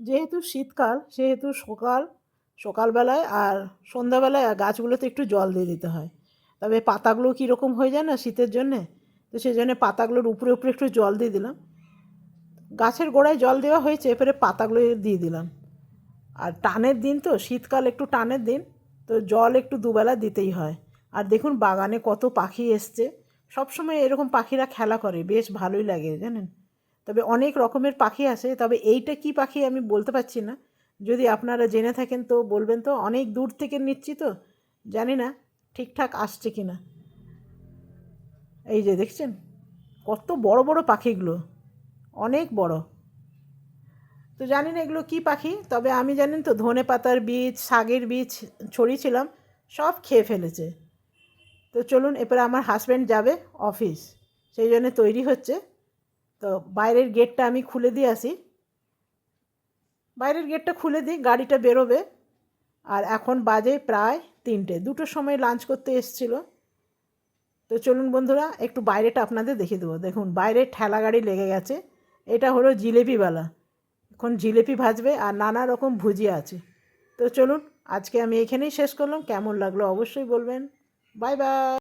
যেহেতু শীতকাল সেহেতু সকালবেলায় আর সন্ধ্যাবেলায় গাছগুলোতে একটু জল দিয়ে দিতে হয়। তবে পাতাগুলো কীরকম হয়ে যায় না শীতের জন্যে, তো সেই জন্যে পাতাগুলোর উপরে উপরে একটু জল দিয়ে দিলাম। গাছের গোড়ায় জল দেওয়া হয়েছে, এরপরে পাতাগুলো দিয়ে দিলাম। আর টানের দিন তো, শীতকাল একটু টানের দিন, তো জল একটু দুবেলা দিতেই হয়। আর দেখুন বাগানে কত পাখি এসছে। সবসময় এরকম পাখিরা খেলা করে, বেশ ভালোই লাগে জানেন। তবে অনেক রকমের পাখি আসে, তবে এইটা কি পাখি আমি বলতে পারছি না। যদি আপনারা জেনে থাকেন তো বলবেন, তো অনেক দূর থেকে নিচ্ছি তো জানি না ঠিকঠাক আসছে কি না। এই যে দেখছেন কত বড় বড় পাখিগুলো, অনেক বড়। তো জানি না এগুলো কী পাখি, তবে আমি জানেন তো ধনে পাতার বীজ, শাকের বীজ ছড়িয়েছিলাম, সব খেয়ে ফেলেছে। তো চলুন, এরপরে আমার হাজব্যান্ড যাবে অফিস, সেই জন্য তৈরি হচ্ছে। তো বাইরের গেটটা আমি খুলে দিয়ে আসি, বাইরের গেটটা খুলে দিই, গাড়িটা বেরোবে। আর এখন বাজে প্রায় 3টে, 2টোর সময় লাঞ্চ করতে এসেছিলো। তো চলুন বন্ধুরা, একটু বাইরেটা আপনাদের দেখিয়ে দেবো। দেখুন বাইরে ঠেলা গাড়ি লেগে গেছে, এটা হলো জিলেপিওয়ালা। এখন জিলেপি ভাজবে আর নানা রকম ভুজিয়া আছে। তো চলুন, আজকে আমি এখানেই শেষ করলাম। কেমন লাগলো অবশ্যই বলবেন। Bye bye.